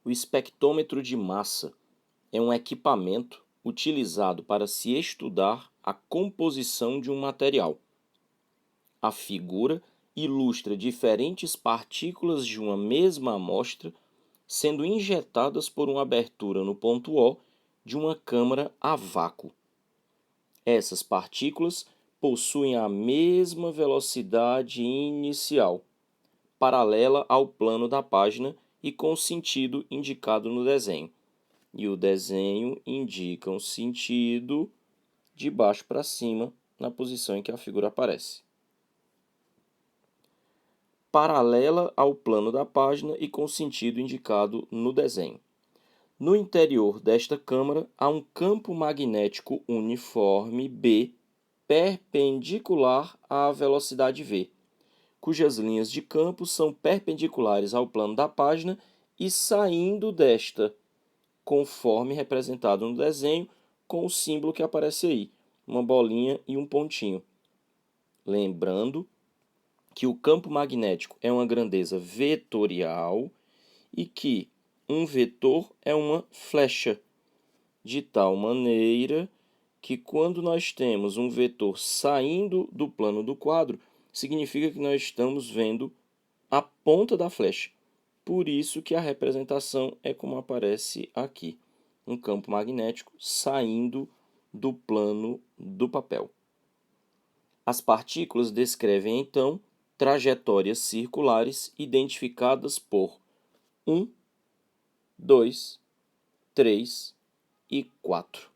O espectrômetro de massa é um equipamento utilizado para se estudar a composição de um material. A figura ilustra diferentes partículas de uma mesma amostra sendo injetadas por uma abertura no ponto O de uma câmara a vácuo. Essas partículas possuem a mesma velocidade inicial, paralela ao plano da página e com o sentido indicado no desenho. E o desenho indica um sentido de baixo para cima na posição em que a figura aparece. Paralela ao plano da página e com o sentido indicado no desenho. No interior desta câmara há um campo magnético uniforme B perpendicular à velocidade v, cujas linhas de campo são perpendiculares ao plano da página e saindo desta, conforme representado no desenho, com o símbolo que aparece aí, uma bolinha e um pontinho. Lembrando que o campo magnético é uma grandeza vetorial e que um vetor é uma flecha, de tal maneira que quando nós temos um vetor saindo do plano do quadro, significa que nós estamos vendo a ponta da flecha. Por isso que a representação é como aparece aqui, um campo magnético saindo do plano do papel. As partículas descrevem, então, trajetórias circulares identificadas por 1, 2, 3 e 4.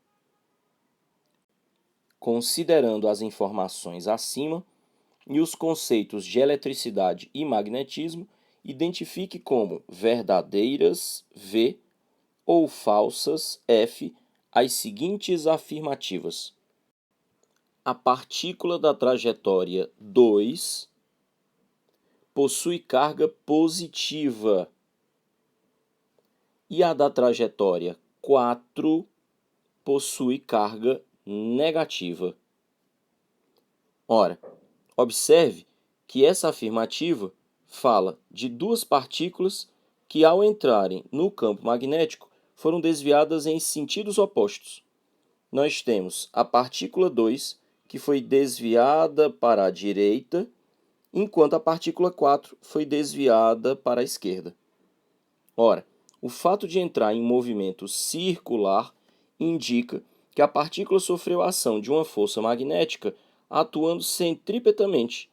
Considerando as informações acima e os conceitos de eletricidade e magnetismo, identifique como verdadeiras V ou falsas F as seguintes afirmativas. A partícula da trajetória 2 possui carga positiva e a da trajetória 4 possui carga negativa. Ora, observe que essa afirmativa fala de duas partículas que, ao entrarem no campo magnético, foram desviadas em sentidos opostos. Nós temos a partícula 2, que foi desviada para a direita, enquanto a partícula 4 foi desviada para a esquerda. Ora, o fato de entrar em movimento circular indica que a partícula sofreu a ação de uma força magnética atuando centripetamente.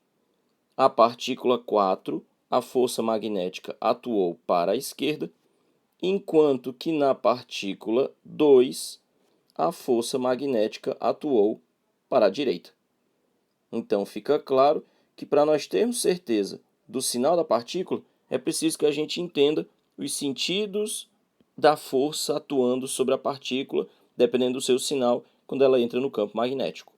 A partícula 4, a força magnética atuou para a esquerda, enquanto que na partícula 2, a força magnética atuou para a direita. Então fica claro que para nós termos certeza do sinal da partícula, é preciso que a gente entenda os sentidos da força atuando sobre a partícula, dependendo do seu sinal, quando ela entra no campo magnético.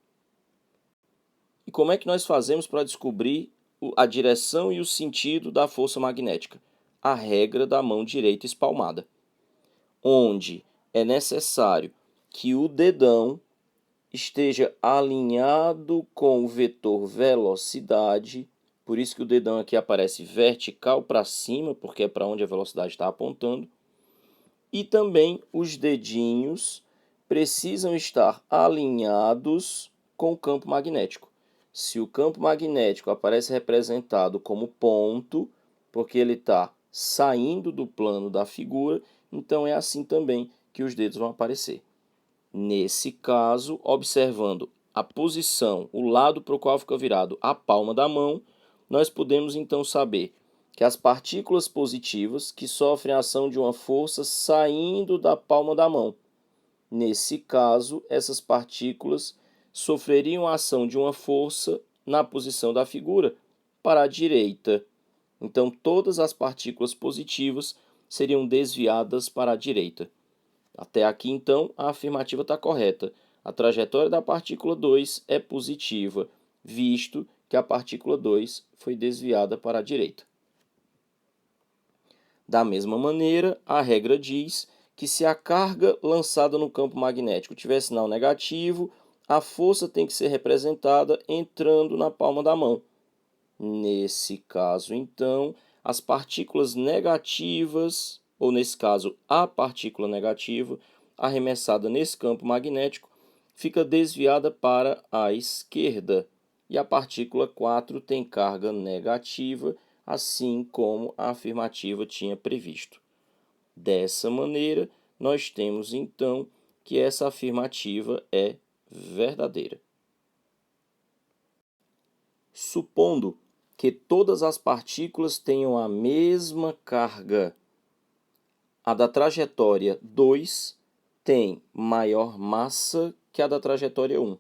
E como é que nós fazemos para descobrir a direção e o sentido da força magnética? A regra da mão direita espalmada, onde é necessário que o dedão esteja alinhado com o vetor velocidade, por isso que o dedão aqui aparece vertical para cima, porque é para onde a velocidade está apontando, e também os dedinhos precisam estar alinhados com o campo magnético. Se o campo magnético aparece representado como ponto, porque ele está saindo do plano da figura, então é assim também que os dedos vão aparecer. Nesse caso, observando a posição, o lado para o qual fica virado a palma da mão, nós podemos então saber que as partículas positivas que sofrem a ação de uma força saindo da palma da mão. Nesse caso, essas partículas sofreriam a ação de uma força na posição da figura para a direita. Então, todas as partículas positivas seriam desviadas para a direita. Até aqui, então, a afirmativa está correta. A trajetória da partícula 2 é positiva, visto que a partícula 2 foi desviada para a direita. Da mesma maneira, a regra diz que se a carga lançada no campo magnético tiver sinal negativo, a força tem que ser representada entrando na palma da mão. Nesse caso, então, as partículas negativas, ou nesse caso a partícula negativa, arremessada nesse campo magnético, fica desviada para a esquerda. E a partícula 4 tem carga negativa, assim como a afirmativa tinha previsto. Dessa maneira, nós temos então que essa afirmativa é verdadeira. Supondo que todas as partículas tenham a mesma carga, a da trajetória 2 tem maior massa que a da trajetória 1.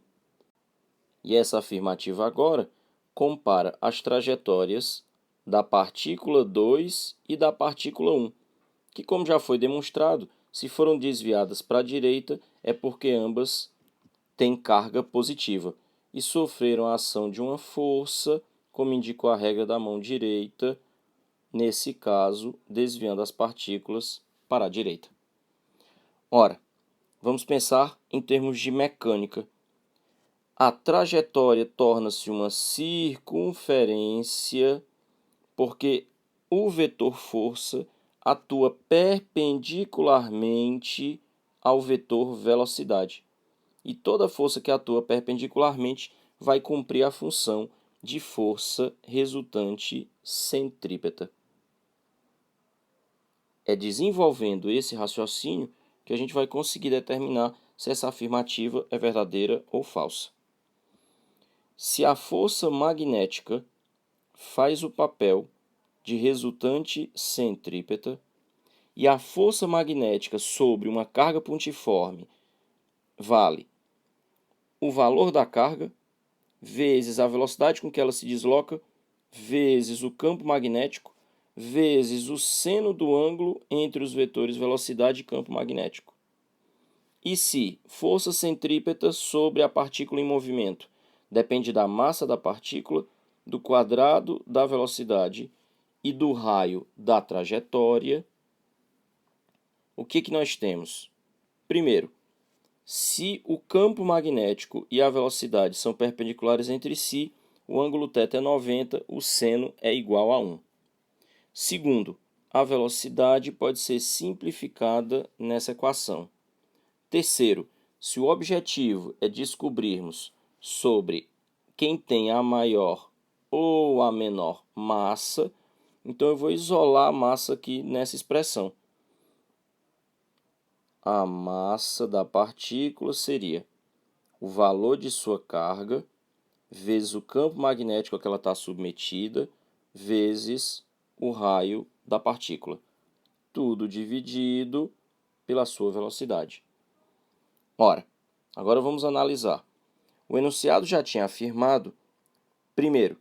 E essa afirmativa agora compara as trajetórias da partícula 2 e da partícula 1, que, como já foi demonstrado, se foram desviadas para a direita é porque ambas têm carga positiva e sofreram a ação de uma força, como indicou a regra da mão direita, nesse caso, desviando as partículas para a direita. Ora, vamos pensar em termos de mecânica. A trajetória torna-se uma circunferência porque o vetor força atua perpendicularmente ao vetor velocidade. E toda força que atua perpendicularmente vai cumprir a função de força resultante centrípeta. É desenvolvendo esse raciocínio que a gente vai conseguir determinar se essa afirmativa é verdadeira ou falsa. Se a força magnética faz o papel de resultante centrípeta e a força magnética sobre uma carga pontiforme vale o valor da carga vezes a velocidade com que ela se desloca vezes o campo magnético vezes o seno do ângulo entre os vetores velocidade e campo magnético. E se força centrípeta sobre a partícula em movimento depende da massa da partícula, do quadrado da velocidade e do raio da trajetória, o que nós temos? Primeiro, se o campo magnético e a velocidade são perpendiculares entre si, o ângulo θ é 90, o seno é igual a 1. Segundo, a velocidade pode ser simplificada nessa equação. Terceiro, se o objetivo é descobrirmos sobre quem tem a maior ou a menor massa, então eu vou isolar a massa aqui nessa expressão. A massa da partícula seria o valor de sua carga vezes o campo magnético a que ela está submetida vezes o raio da partícula. Tudo dividido pela sua velocidade. Ora, agora vamos analisar. O enunciado já tinha afirmado, primeiro,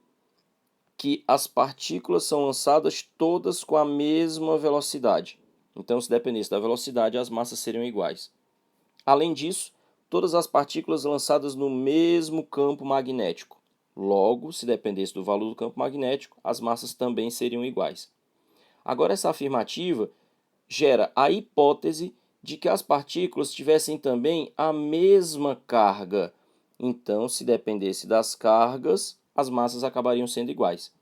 que as partículas são lançadas todas com a mesma velocidade. Então, se dependesse da velocidade, as massas seriam iguais. Além disso, todas as partículas lançadas no mesmo campo magnético. Logo, se dependesse do valor do campo magnético, as massas também seriam iguais. Agora, essa afirmativa gera a hipótese de que as partículas tivessem também a mesma carga. Então, se dependesse das cargas, as massas acabariam sendo iguais.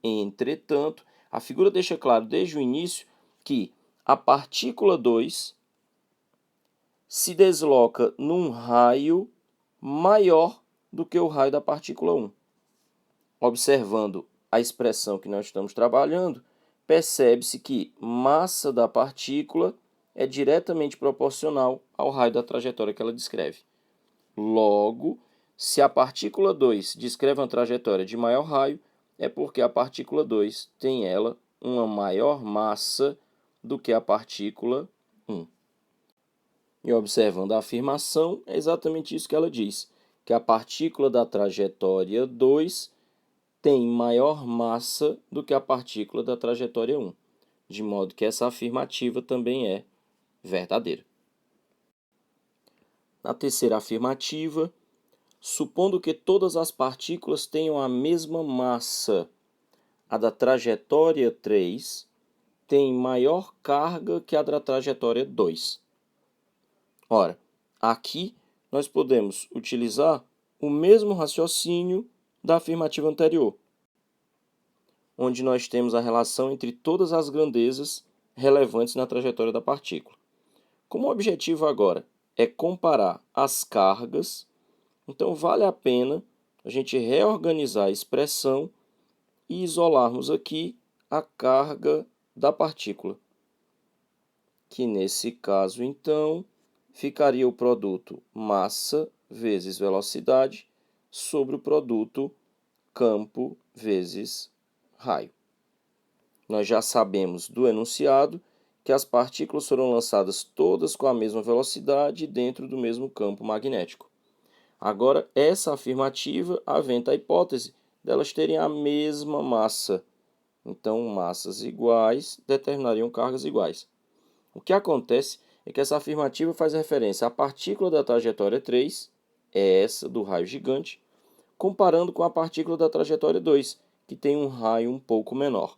Entretanto, a figura deixa claro desde o início que a partícula 2 se desloca num raio maior do que o raio da partícula 1. Observando a expressão que nós estamos trabalhando, percebe-se que massa da partícula é diretamente proporcional ao raio da trajetória que ela descreve. Logo, se a partícula 2 descreve uma trajetória de maior raio, é porque a partícula 2 tem ela uma maior massa do que a partícula 1. E observando a afirmação, é exatamente isso que ela diz, que a partícula da trajetória 2 tem maior massa do que a partícula da trajetória 1, de modo que essa afirmativa também é verdadeira. Na terceira afirmativa, supondo que todas as partículas tenham a mesma massa, a da trajetória 3 tem maior carga que a da trajetória 2. Ora, aqui nós podemos utilizar o mesmo raciocínio da afirmativa anterior, onde nós temos a relação entre todas as grandezas relevantes na trajetória da partícula. Como o objetivo agora é comparar as cargas, então vale a pena a gente reorganizar a expressão e isolarmos aqui a carga da partícula, que nesse caso, então, ficaria o produto massa vezes velocidade sobre o produto campo vezes raio. Nós já sabemos do enunciado que as partículas foram lançadas todas com a mesma velocidade dentro do mesmo campo magnético. Agora, essa afirmativa aventa a hipótese delas terem a mesma massa. Então, massas iguais determinariam cargas iguais. O que acontece é que essa afirmativa faz referência à partícula da trajetória 3, é essa do raio gigante, comparando com a partícula da trajetória 2, que tem um raio um pouco menor.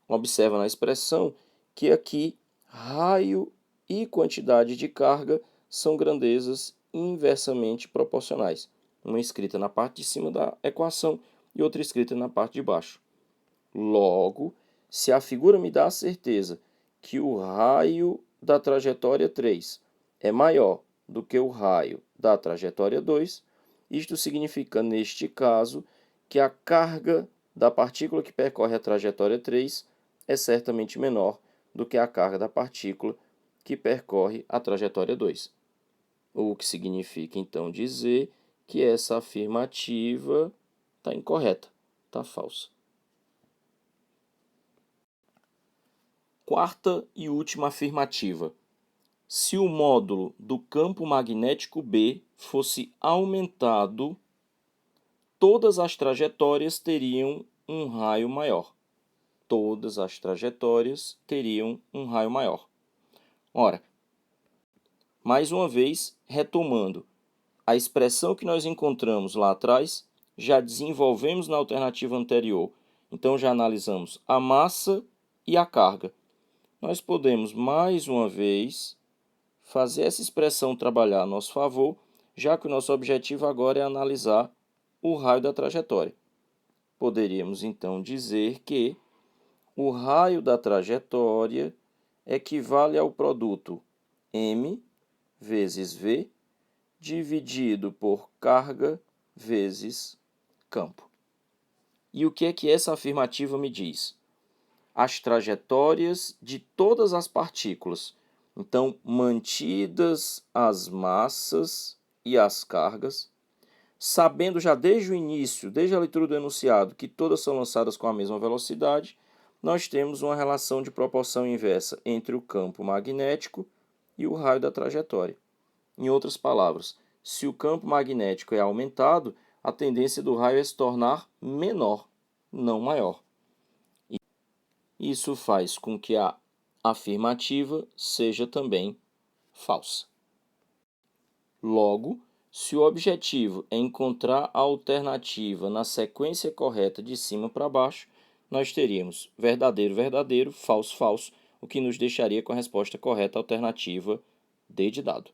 Observa na expressão que aqui raio e quantidade de carga são grandezas inversamente proporcionais, uma escrita na parte de cima da equação e outra escrita na parte de baixo. Logo, se a figura me dá a certeza que o raio da trajetória 3 é maior do que o raio da trajetória 2, isto significa, neste caso, que a carga da partícula que percorre a trajetória 3 é certamente menor do que a carga da partícula que percorre a trajetória 2. O que significa, então, dizer que essa afirmativa está incorreta, está falsa. Quarta e última afirmativa. Se o módulo do campo magnético B fosse aumentado, todas as trajetórias teriam um raio maior. Todas as trajetórias teriam um raio maior. Ora, mais uma vez, retomando, a expressão que nós encontramos lá atrás, já desenvolvemos na alternativa anterior. Então, já analisamos a massa e a carga. Nós podemos, mais uma vez, fazer essa expressão trabalhar a nosso favor, já que o nosso objetivo agora é analisar o raio da trajetória. Poderíamos, então, dizer que o raio da trajetória equivale ao produto m vezes v dividido por carga vezes campo. E o que é que essa afirmativa me diz? As trajetórias de todas as partículas, então mantidas as massas e as cargas, sabendo já desde o início, desde a leitura do enunciado, que todas são lançadas com a mesma velocidade, nós temos uma relação de proporção inversa entre o campo magnético e o raio da trajetória. Em outras palavras, se o campo magnético é aumentado, a tendência do raio é se tornar menor, não maior. Isso faz com que a afirmativa seja também falsa. Logo, se o objetivo é encontrar a alternativa na sequência correta de cima para baixo, nós teríamos verdadeiro, verdadeiro, falso, falso, o que nos deixaria com a resposta correta alternativa D de dado.